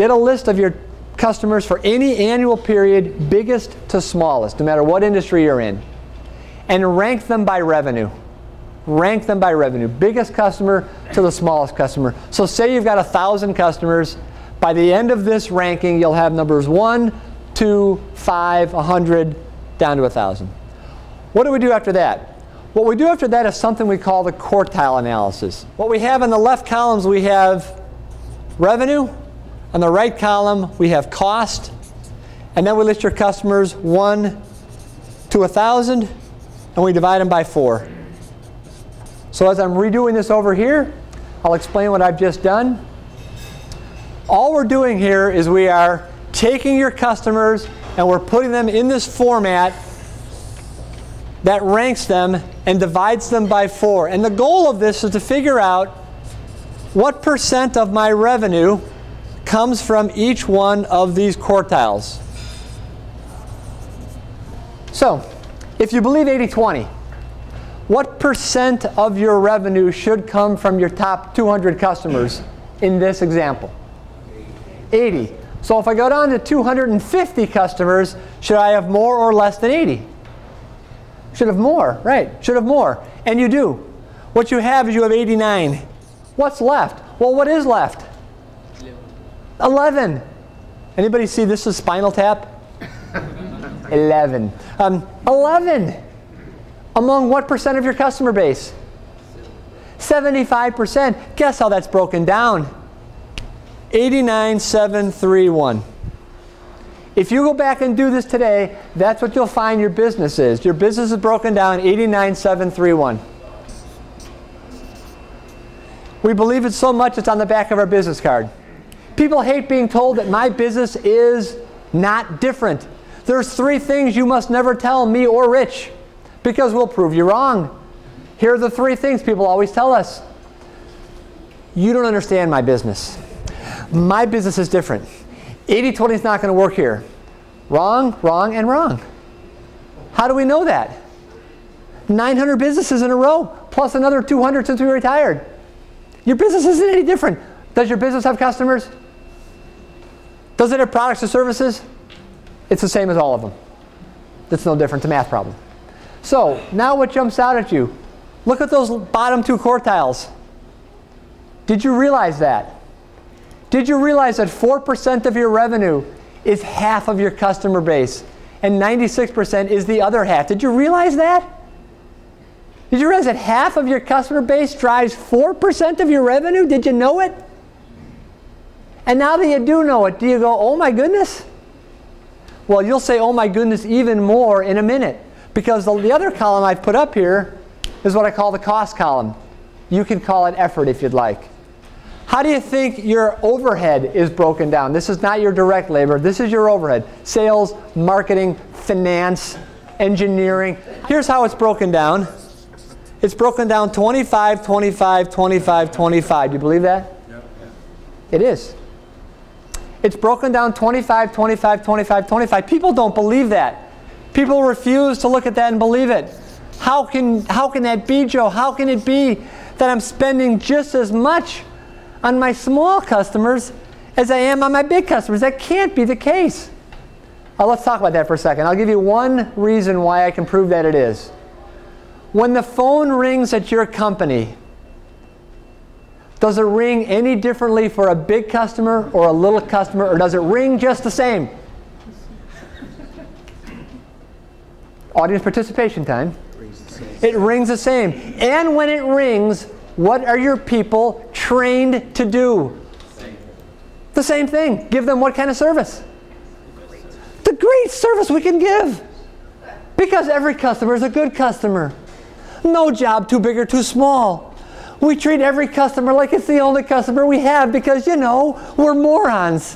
Get a list of your customers for any annual period, biggest to smallest, no matter what industry you're in, and rank them by revenue. Rank them by revenue, biggest customer to the smallest customer. So say you've got 1,000 customers. By the end of this ranking, you'll have numbers 1, 2, 5, 100, down to 1,000. What do we do after that? What we do after that is something we call the quartile analysis. What we have in the left columns, we have revenue. On the right column, we have cost. And then we list your customers 1 to 1,000, and we divide them by 4. So as I'm redoing this over here, I'll explain what I've just done. All we're doing here is we are taking your customers and we're putting them in this format that ranks them and divides them by 4. And the goal of this is to figure out what % of my revenue comes from each one of these quartiles. So, if you believe 80-20, what % of your revenue should come from your top 200 customers in this example? 80. So if I go down to 250 customers, should I have more or less than 80? Should have more, right? Should have more. And you do. What you have is you have 89. What's left? Well, what is left? 11. Anybody see this is Spinal Tap? 11. 11. Among what % of your customer base? 75%. Guess how that's broken down? 89,731. If you go back and do this today, that's what you'll find your business is. Your business is broken down 89,731. We believe it so much it's on the back of our business card. People hate being told that my business is not different. There's 3 things you must never tell me or Rich, because we'll prove you wrong. Here are the 3 things people always tell us. You don't understand my business. My business is different. 80-20 is not going to work here. Wrong, wrong, and wrong. How do we know that? 900 businesses in a row, plus another 200 since we retired. Your business isn't any different. Does your business have customers? Does it have products or services? It's the same as all of them. It's no different. It's a math problem. So now what jumps out at you? Look at those bottom 2 quartiles. Did you realize that? Did you realize that 4% of your revenue is half of your customer base and 96% is the other half? Did you realize that? Did you realize that half of your customer base drives 4% of your revenue? Did you know it? And now that you do know it, do you go, oh my goodness? Well, you'll say, oh my goodness, even more in a minute. Because the other column I've put up here is what I call the cost column. You can call it effort if you'd like. How do you think your overhead is broken down? This is not your direct labor. This is your overhead. Sales, marketing, finance, engineering. Here's how it's broken down. It's broken down 25, 25, 25, 25. Do you believe that? Yep. It is. It's broken down 25, 25, 25, 25. People don't believe that. People refuse to look at that and believe it. How can that be, Joe? How can it be that I'm spending just as much on my small customers as I am on my big customers? That can't be the case. Let's talk about that for a second. I'll give you one reason why I can prove that it is. When the phone rings at your company, does it ring any differently for a big customer or a little customer, or does it ring just the same? Audience participation time. It rings the same. And when it rings, what are your people trained to do? The same thing. Give them what kind of service? The great service we can give. Because every customer is a good customer. No job too big or too small. We treat every customer like it's the only customer we have because, you know, we're morons.